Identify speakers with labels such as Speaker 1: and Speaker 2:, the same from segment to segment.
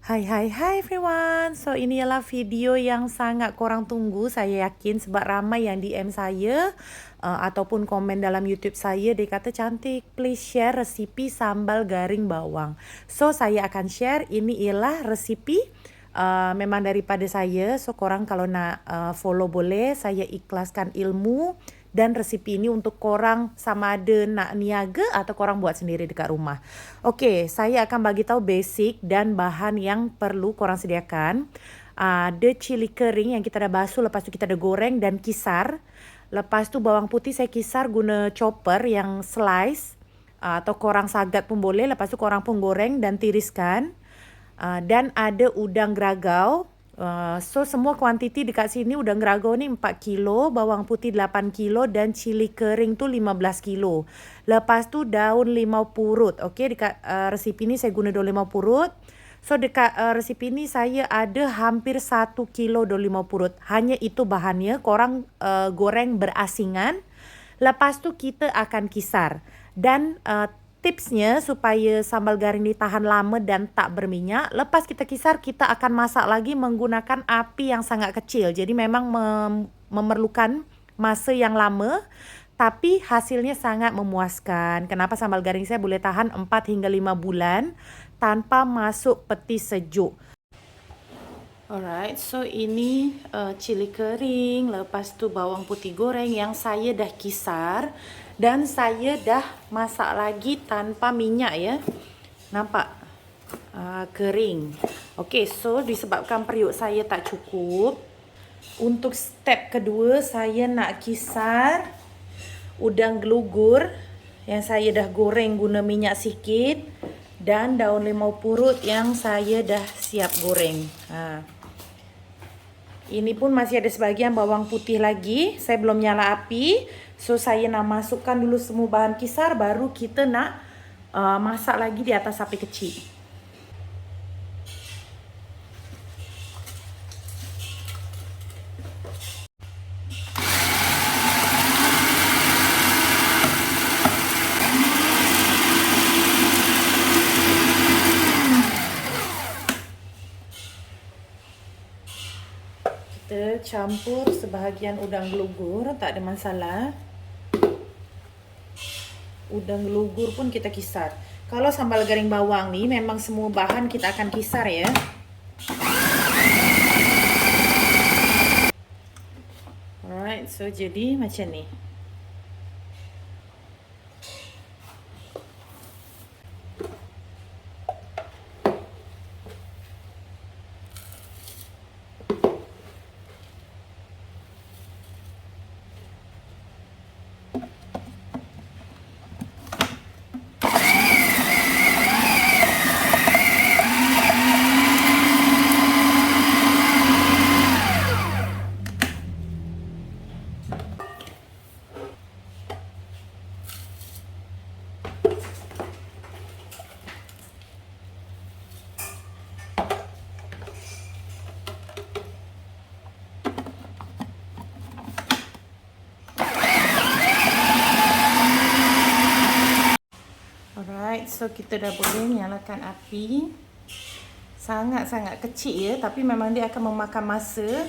Speaker 1: Hai everyone. So ini adalah video yang sangat korang tunggu, saya yakin, sebab ramai yang DM saya ataupun komen dalam YouTube saya. Dia kata, "Cantik, please share resipi sambal garing bawang." So saya akan share. Ini ialah resipi memang daripada saya. So korang kalau nak follow boleh. Saya ikhlaskan ilmu dan resipi ini untuk korang sama ada nak niaga atau korang buat sendiri dekat rumah. Okey, saya akan bagi tahu basic dan bahan yang perlu korang sediakan. Ada cili kering yang kita dah basuh, lepas tu kita dah goreng dan kisar. Lepas tu bawang putih saya kisar guna chopper yang slice, atau korang sagat pun boleh. Lepas tu korang pun goreng dan tiriskan. Dan ada udang geragau. So semua kuantiti dekat sini, udang geragau ni 4 kilo, bawang putih 8 kilo dan cili kering tu 15 kilo. Lepas tu daun limau purut. Okey, dekat resipi ni saya guna daun limau purut. So dekat resipi ni saya ada hampir 1 kilo daun limau purut. Hanya itu bahannya, korang goreng berasingan. Lepas tu kita akan kisar. Dan tipsnya supaya sambal garing ni tahan lama dan tak berminyak, lepas kita kisar, kita akan masak lagi menggunakan api yang sangat kecil. Jadi memang memerlukan masa yang lama, tapi hasilnya sangat memuaskan. Kenapa sambal garing saya boleh tahan 4 hingga 5 bulan tanpa masuk peti sejuk. Alright, so ini cili kering, lepas tu bawang putih goreng yang saya dah kisar dan saya dah masak lagi tanpa minyak ya. Nampak? Kering. Okey, so disebabkan periuk saya tak cukup, untuk step kedua saya nak kisar udang gelugur yang saya dah goreng guna minyak sikit dan daun limau purut yang saya dah siap goreng. Ini pun masih ada sebahagian bawang putih lagi. Saya belum nyala api. So saya nak masukkan dulu semua bahan kisar, baru kita nak masak lagi di atas api kecil. Kita campur sebahagian udang gelugur, tak ada masalah. Udang gelugur pun kita kisar. Kalau sambal garing bawang ni memang semua bahan kita akan kisar ya. Alright, so jadi macam ni. Alright, so kita dah boleh nyalakan api. Sangat-sangat kecil ya, tapi memang dia akan memakan masa.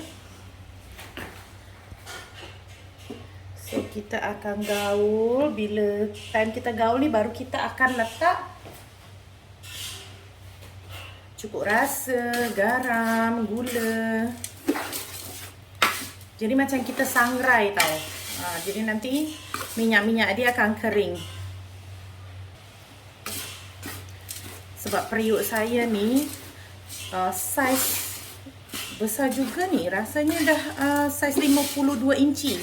Speaker 1: So kita akan gaul. Bila time kita gaul ni, baru kita akan letak cukup rasa, garam, gula. Jadi macam kita sangrai tau. Jadi nanti minyak-minyak dia akan kering. Sebab periuk saya ni saiz besar juga ni. Rasanya dah saiz 52 inci.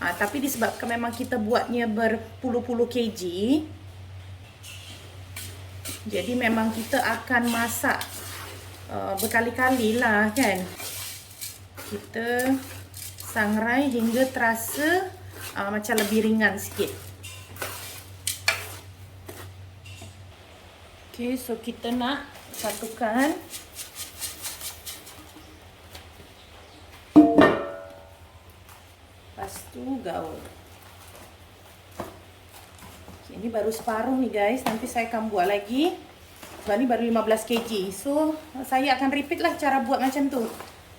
Speaker 1: Tapi disebabkan memang kita buatnya berpuluh-puluh kg, jadi memang kita akan masak berkali-kali lah kan. Kita sangrai hingga terasa macam lebih ringan sikit. Okay, so kita nak satukan. Lepas tu gaul. Okay, ini baru separuh nih guys. Nanti saya akan buat lagi. Sebab ni baru 15 kg. So, saya akan repeat lah cara buat macam tu.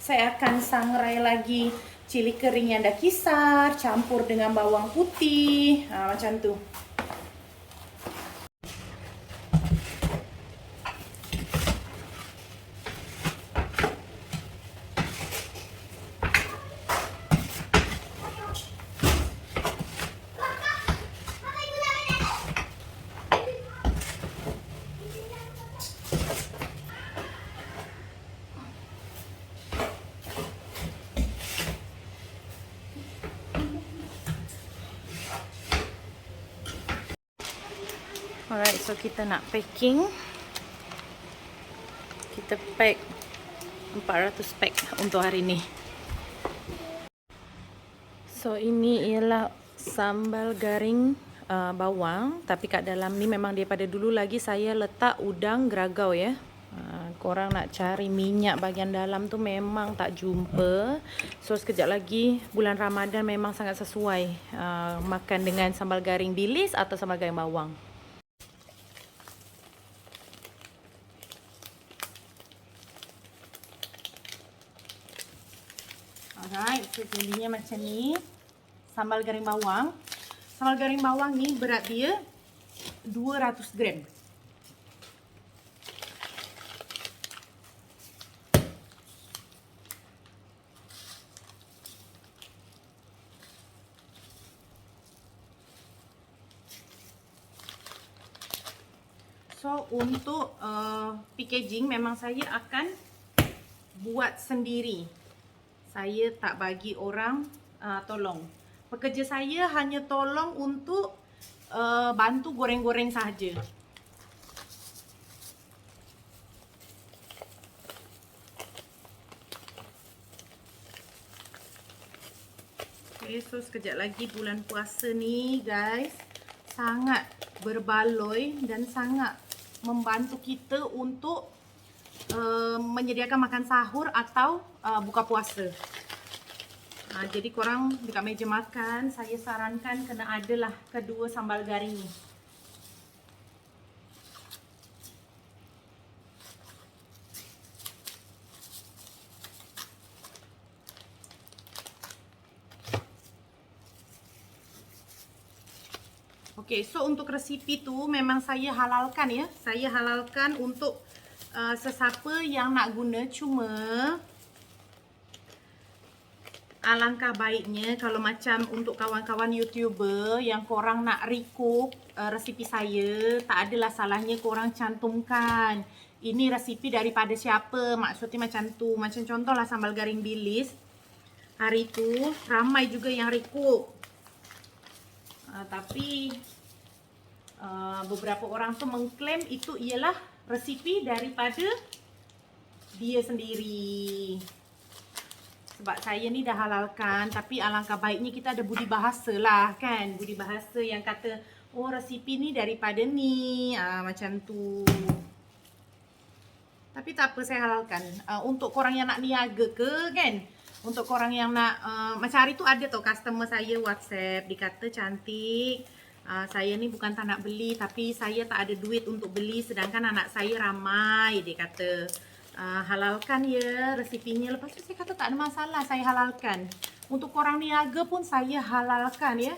Speaker 1: Saya akan sangrai lagi cili kering yang dah kisar, campur dengan bawang putih, macam tu. Alright, so kita nak packing. Kita pack 400 pack untuk hari ni. So ini ialah sambal garing bawang, tapi kat dalam ni memang daripada dulu lagi saya letak udang geragau ya. Korang nak cari minyak bahagian dalam tu memang tak jumpa. So sekejap lagi bulan Ramadan memang sangat sesuai makan dengan sambal garing bilis atau sambal garing bawang. Alright, so jadinya macam ni. Sambal garing bawang. Sambal garing bawang ni berat dia 200 gram. So untuk packaging memang saya akan buat sendiri. Saya tak bagi orang tolong. Pekerja saya hanya tolong untuk bantu goreng-goreng sahaja. Okay, so sekejap lagi bulan puasa ni guys, sangat berbaloi dan sangat membantu kita untuk menyediakan makan sahur atau buka puasa. Jadi korang dekat meja makan, saya sarankan kena adalah kedua sambal garing ni. Okay, so untuk resipi tu memang saya halalkan ya. Saya halalkan untuk sesiapa yang nak guna, cuma alangkah baiknya kalau macam untuk kawan-kawan YouTuber yang korang nak recook resipi saya, tak adalah salahnya korang cantumkan ini resipi daripada siapa, maksudnya macam tu. Macam contohlah sambal garing bilis, hari tu ramai juga yang recook, tapi beberapa orang tu mengklaim itu ialah resipi daripada dia sendiri. Sebab saya ni dah halalkan, tapi alangkah baiknya kita ada budi bahasa lah kan. Budi bahasa yang kata, oh resipi ni daripada ni, macam tu. Tapi tak apa, saya halalkan. Untuk korang yang nak niaga ke kan, untuk korang yang nak, macam hari tu ada tau customer saya WhatsApp, dia kata cantik, saya ni bukan tak nak beli, tapi saya tak ada duit untuk beli, sedangkan anak saya ramai. Dia kata halalkan ya resipinya. Lepas tu saya kata tak ada masalah, saya halalkan. Untuk korang niaga pun saya halalkan ya.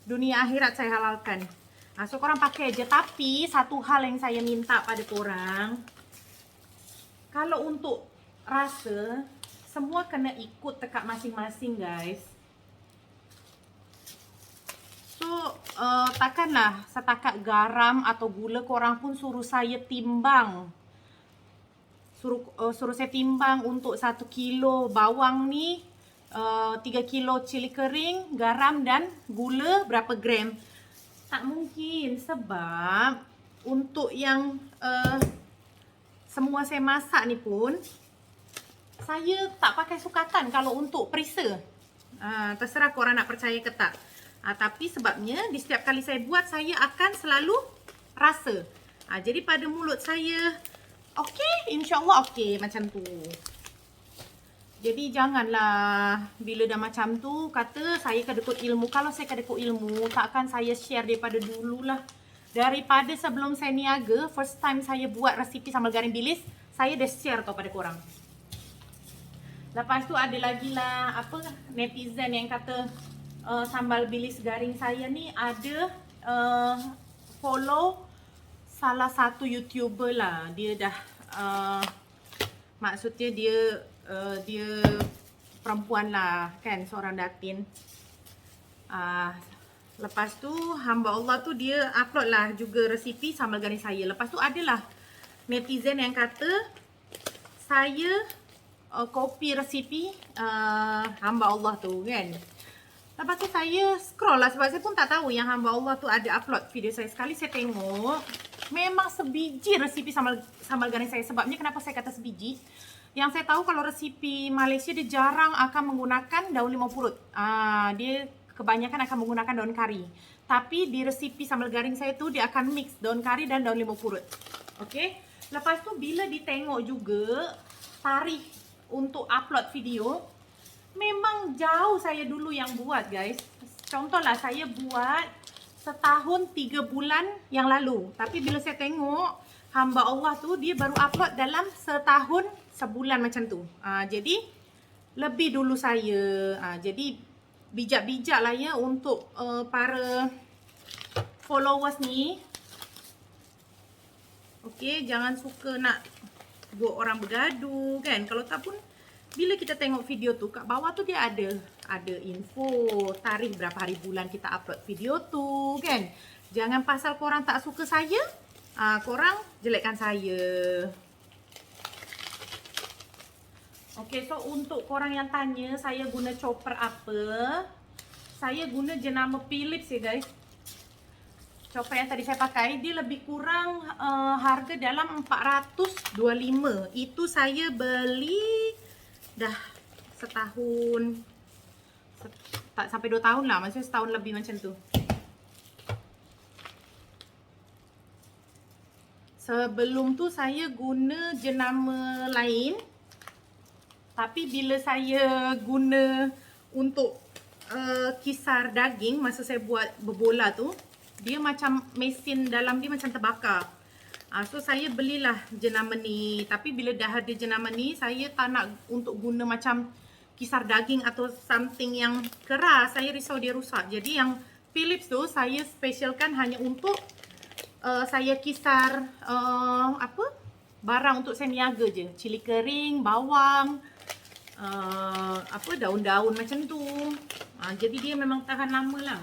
Speaker 1: Dunia akhirat saya halalkan. So korang pakai aja. Tapi satu hal yang saya minta pada korang, kalau untuk rasa, semua kena ikut tekak masing-masing guys. So takkanlah setakat garam atau gula korang pun suruh saya timbang. Suruh saya timbang untuk 1 kilo bawang ni, 3 kilo cili kering, garam dan gula berapa gram. Tak mungkin, sebab untuk yang semua saya masak ni pun saya tak pakai sukatan kalau untuk perisa. Terserah korang nak percaya ke tak. Tapi sebabnya di setiap kali saya buat, saya akan selalu rasa. Jadi pada mulut saya, okey, insyaAllah okey, macam tu. Jadi janganlah bila dah macam tu kata saya kedekut ilmu. Kalau saya kedekut ilmu, takkan saya share daripada dululah. Daripada sebelum saya niaga, first time saya buat resipi sambal garing bilis, saya dah share kepada korang. Lepas tu ada lagi lah apa netizen yang kata sambal bilis garing saya ni ada follow salah satu YouTuber lah. Dia dah maksudnya dia perempuan lah kan, seorang datin. Lepas tu hamba Allah tu dia upload lah juga resipi sambal garing saya. Lepas tu adalah netizen yang kata saya copy resipi hamba Allah tu kan. Lepas tu saya scroll lah sebab saya pun tak tahu yang hamba Allah tu ada upload video saya. Sekali saya tengok memang sebiji resipi sambal garing saya. Sebabnya kenapa saya kata sebiji? Yang saya tahu kalau resipi Malaysia dia jarang akan menggunakan daun limau purut. Dia kebanyakan akan menggunakan daun kari. Tapi di resipi sambal garing saya tu dia akan mix daun kari dan daun limau purut. Okey. Lepas tu bila ditengok juga tarikh untuk upload video, memang jauh saya dulu yang buat guys. Contohlah saya buat setahun 3 bulan yang lalu. Tapi bila saya tengok hamba Allah tu dia baru upload dalam setahun sebulan macam tu. Jadi lebih dulu saya. Jadi bijak-bijak lah ya untuk para followers ni. Okey, jangan suka nak buat orang bergaduh kan. Kalau tak pun bila kita tengok video tu kat bawah tu dia ada info tarikh berapa hari bulan kita upload video tu kan. Jangan pasal korang tak suka saya, korang jelekkan saya. Okey, so untuk korang yang tanya saya guna chopper apa, saya guna jenama Philips ya guys. Chopper yang tadi saya pakai dia lebih kurang harga dalam 425. Itu saya beli dah setahun, tak sampai 2 tahun lah, maksudnya setahun lebih macam tu. Sebelum tu saya guna jenama lain. Tapi bila saya guna untuk kisar daging, masa saya buat berbola tu, dia macam mesin dalam dia macam terbakar. So saya belilah jenama ni. Tapi bila dah ada jenama ni, saya tak nak untuk guna macam kisar daging atau something yang keras. Saya risau dia rusak. Jadi yang Philips tu saya specialkan hanya untuk saya kisar barang untuk saya niaga je. Cili kering, bawang, daun-daun macam tu. Jadi dia memang tahan lama lah.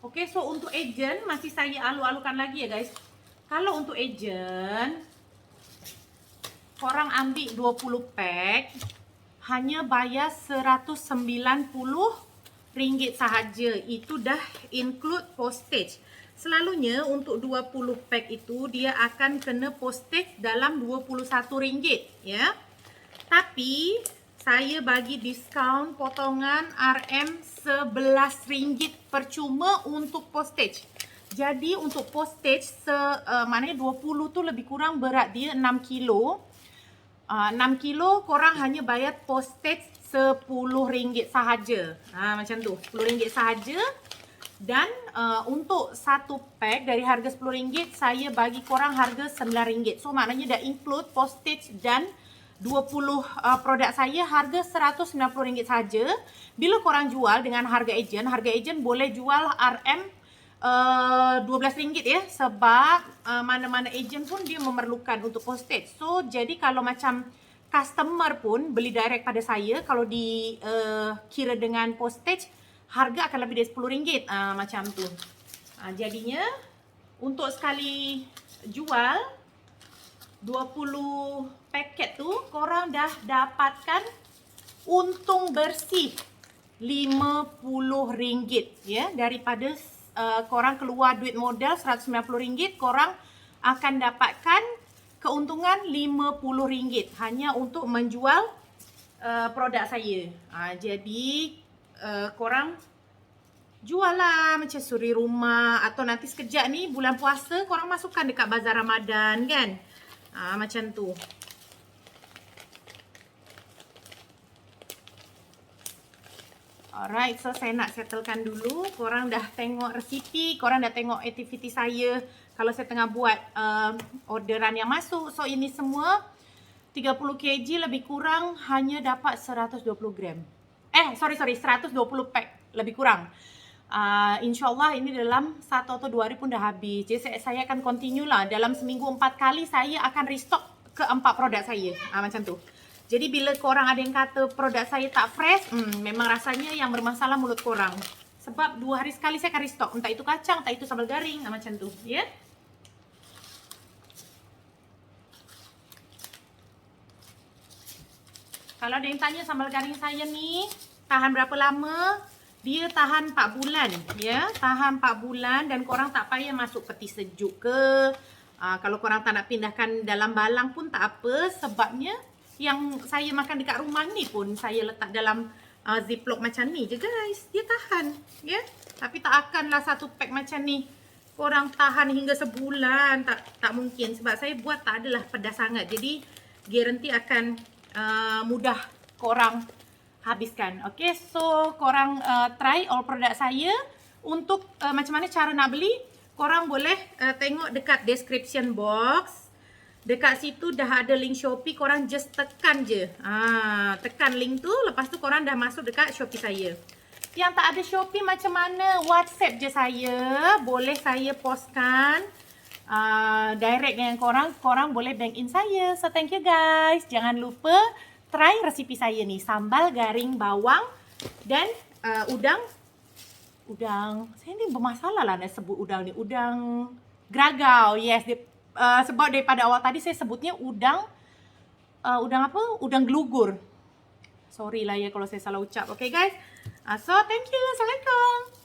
Speaker 1: Okey, so untuk ejen masih saya alu-alukan lagi ya guys. Kalau untuk ejen, korang ambil 20 pack, hanya bayar RM190 sahaja. Itu dah include postage. Selalunya untuk 20 pack itu dia akan kena postage dalam RM21 ya. Tapi saya bagi diskaun potongan RM11 percuma untuk postage. Jadi untuk postage maknanya 20 tu lebih kurang berat dia 6 kilo. 6 kilo korang hanya bayar postage RM10 sahaja. Macam tu, RM10 sahaja. Dan untuk satu pack dari harga RM10 saya bagi korang harga RM9. So maknanya dah include postage dan 20 produk saya harga RM190 saja. Bila korang jual dengan harga ejen boleh jual RM12 ya. Sebab mana-mana ejen pun dia memerlukan untuk postage. So jadi kalau macam customer pun beli direct pada saya, kalau dikira dengan postage, harga akan lebih dari RM10 macam tu. Jadinya untuk sekali jual 20 paket tu korang dah dapatkan untung bersih RM50 ya. Daripada korang keluar duit modal RM190, korang akan dapatkan keuntungan RM50 hanya untuk menjual produk saya. Jadi korang jual lah macam suri rumah, atau nanti sekejap ni bulan puasa korang masukkan dekat bazar Ramadan kan. Macam tu. Alright, so saya nak settlekan dulu. Korang dah tengok resipi, korang dah tengok aktiviti saya kalau saya tengah buat orderan yang masuk. So ini semua 30 kg lebih kurang hanya dapat 120 gram. 120 pack lebih kurang. InsyaAllah ini dalam 1 atau 2 hari pun dah habis. Jadi saya akan continue lah. Dalam seminggu 4 kali saya akan restock ke 4 produk saya. Macam tu. Jadi bila korang ada yang kata produk saya tak fresh, memang rasanya yang bermasalah mulut korang. Sebab 2 hari sekali saya akan restock. Entah itu kacang, entah itu sambal garing, macam tu. Ya? Yeah? Kalau ada yang tanya sambal garing saya ni tahan berapa lama? Dia tahan 4 bulan. Ya, tahan 4 bulan dan korang tak payah masuk peti sejuk ke. Kalau korang tak nak pindahkan dalam balang pun tak apa. Sebabnya yang saya makan dekat rumah ni pun saya letak dalam ziplock macam ni je guys. Dia tahan, ya. Tapi tak akanlah satu pack macam ni korang tahan hingga sebulan. Tak mungkin sebab saya buat tak adalah pedas sangat. Jadi guarantee akan mudah korang habiskan. Okay, so korang try all produk saya. Untuk macam mana cara nak beli, korang boleh tengok dekat description box. Dekat situ dah ada link Shopee, korang just tekan je. Tekan link tu, lepas tu korang dah masuk dekat Shopee saya. Yang tak ada Shopee macam mana? WhatsApp je saya. Boleh saya postkan direct dengan korang. Korang boleh bank in saya. So thank you guys. Jangan lupa try resipi saya ni. Sambal garing bawang dan udang. Saya ni bermasalah lah nak sebut udang ni. Udang geragau. Yes, sebab daripada awal tadi saya sebutnya udang apa? Udang gelugur. Sorry lah ya kalau saya salah ucap. Okay guys. So thank you. Assalamualaikum.